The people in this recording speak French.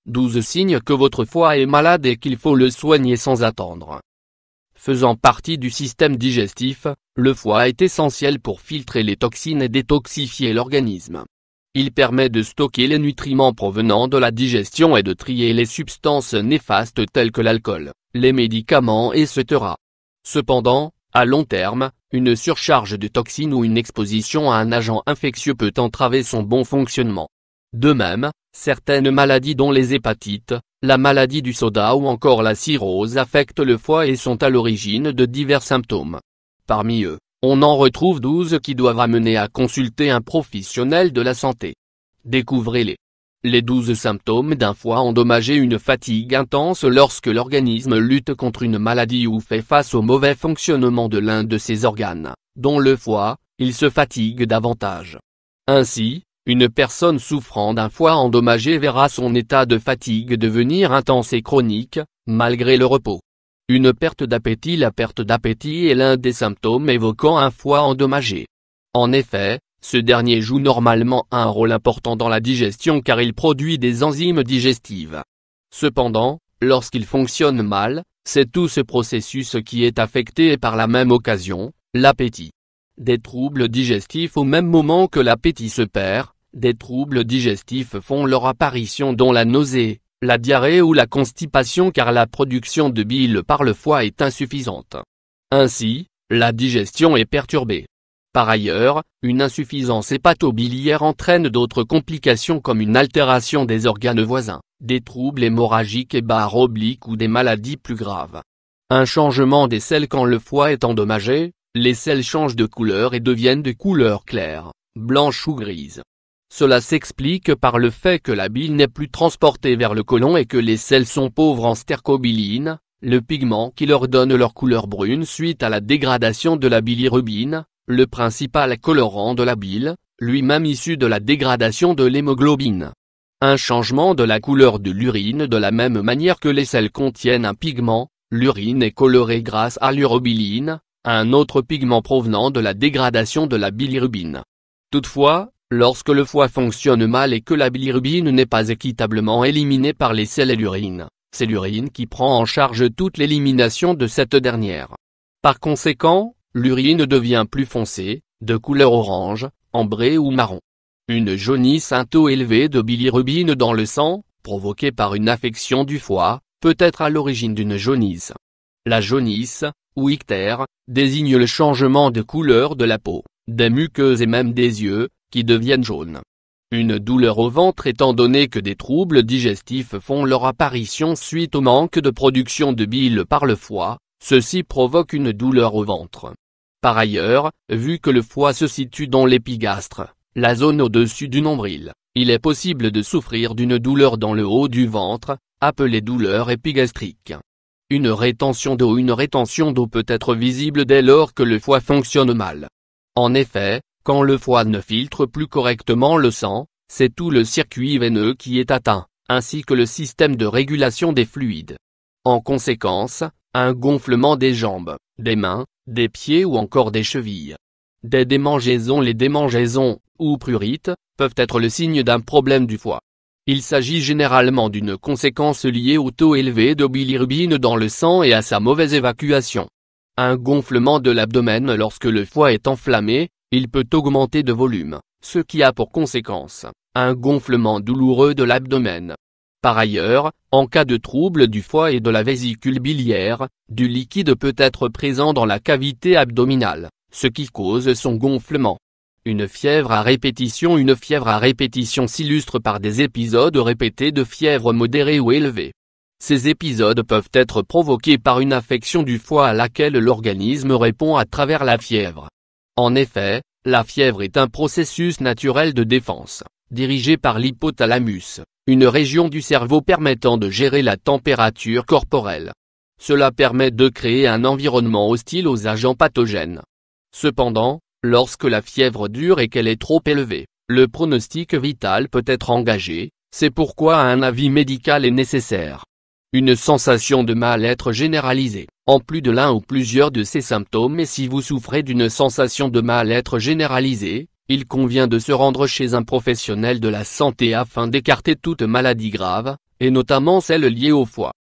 12 signes que votre foie est malade et qu'il faut le soigner sans attendre. Faisant partie du système digestif, le foie est essentiel pour filtrer les toxines et détoxifier l'organisme. Il permet de stocker les nutriments provenant de la digestion et de trier les substances néfastes telles que l'alcool, les médicaments etc. Cependant, à long terme, une surcharge de toxines ou une exposition à un agent infectieux peut entraver son bon fonctionnement. De même, certaines maladies dont les hépatites, la maladie du soda ou encore la cirrhose affectent le foie et sont à l'origine de divers symptômes. Parmi eux, on en retrouve 12 qui doivent amener à consulter un professionnel de la santé. Découvrez-les. Les 12 symptômes d'un foie endommagé: une fatigue intense lorsque l'organisme lutte contre une maladie ou fait face au mauvais fonctionnement de l'un de ses organes, dont le foie, il se fatigue davantage. Ainsi, une personne souffrant d'un foie endommagé verra son état de fatigue devenir intense et chronique, malgré le repos. Une perte d'appétit: la perte d'appétit est l'un des symptômes évoquant un foie endommagé. En effet, ce dernier joue normalement un rôle important dans la digestion car il produit des enzymes digestives. Cependant, lorsqu'il fonctionne mal, c'est tout ce processus qui est affecté et par la même occasion, l'appétit. Des troubles digestifs: au même moment que l'appétit se perd, des troubles digestifs font leur apparition dont la nausée, la diarrhée ou la constipation car la production de bile par le foie est insuffisante. Ainsi, la digestion est perturbée. Par ailleurs, une insuffisance hépato-biliaire entraîne d'autres complications comme une altération des organes voisins, des troubles hémorragiques et barres obliques ou des maladies plus graves. Un changement des selles: quand le foie est endommagé, les selles changent de couleur et deviennent de couleur claire, blanche ou grise. Cela s'explique par le fait que la bile n'est plus transportée vers le côlon et que les selles sont pauvres en stercobiline, le pigment qui leur donne leur couleur brune suite à la dégradation de la bilirubine, le principal colorant de la bile, lui-même issu de la dégradation de l'hémoglobine. Un changement de la couleur de l'urine: de la même manière que les selles contiennent un pigment, l'urine est colorée grâce à l'urobiline, un autre pigment provenant de la dégradation de la bilirubine. Toutefois, lorsque le foie fonctionne mal et que la bilirubine n'est pas équitablement éliminée par les selles et l'urine, c'est l'urine qui prend en charge toute l'élimination de cette dernière. Par conséquent, l'urine devient plus foncée, de couleur orange, ambrée ou marron. Une jaunisse: un taux élevé de bilirubine dans le sang, provoqué par une affection du foie, peut être à l'origine d'une jaunisse. La jaunisse, ou ictère, désigne le changement de couleur de la peau, des muqueuses et même des yeux, qui deviennent jaunes. Une douleur au ventre: étant donné que des troubles digestifs font leur apparition suite au manque de production de bile par le foie, ceci provoque une douleur au ventre. Par ailleurs, vu que le foie se situe dans l'épigastre, la zone au-dessus du nombril, il est possible de souffrir d'une douleur dans le haut du ventre, appelée douleur épigastrique. Une rétention d'eau: une rétention d'eau peut être visible dès lors que le foie fonctionne mal. En effet, quand le foie ne filtre plus correctement le sang, c'est tout le circuit veineux qui est atteint, ainsi que le système de régulation des fluides. En conséquence, un gonflement des jambes, des mains, des pieds ou encore des chevilles. Des démangeaisons: les démangeaisons, ou prurites, peuvent être le signe d'un problème du foie. Il s'agit généralement d'une conséquence liée au taux élevé de bilirubine dans le sang et à sa mauvaise évacuation. Un gonflement de l'abdomen: lorsque le foie est enflammé, il peut augmenter de volume, ce qui a pour conséquence un gonflement douloureux de l'abdomen. Par ailleurs, en cas de trouble du foie et de la vésicule biliaire, du liquide peut être présent dans la cavité abdominale, ce qui cause son gonflement. Une fièvre à répétition: une fièvre à répétition s'illustre par des épisodes répétés de fièvre modérée ou élevée. Ces épisodes peuvent être provoqués par une affection du foie à laquelle l'organisme répond à travers la fièvre. En effet, la fièvre est un processus naturel de défense, dirigé par l'hypothalamus, une région du cerveau permettant de gérer la température corporelle. Cela permet de créer un environnement hostile aux agents pathogènes. Cependant, lorsque la fièvre dure et qu'elle est trop élevée, le pronostic vital peut être engagé, c'est pourquoi un avis médical est nécessaire. Une sensation de mal-être généralisée, en plus de l'un ou plusieurs de ces symptômes. Et si vous souffrez d'une sensation de mal-être généralisée, il convient de se rendre chez un professionnel de la santé afin d'écarter toute maladie grave, et notamment celles liées au foie.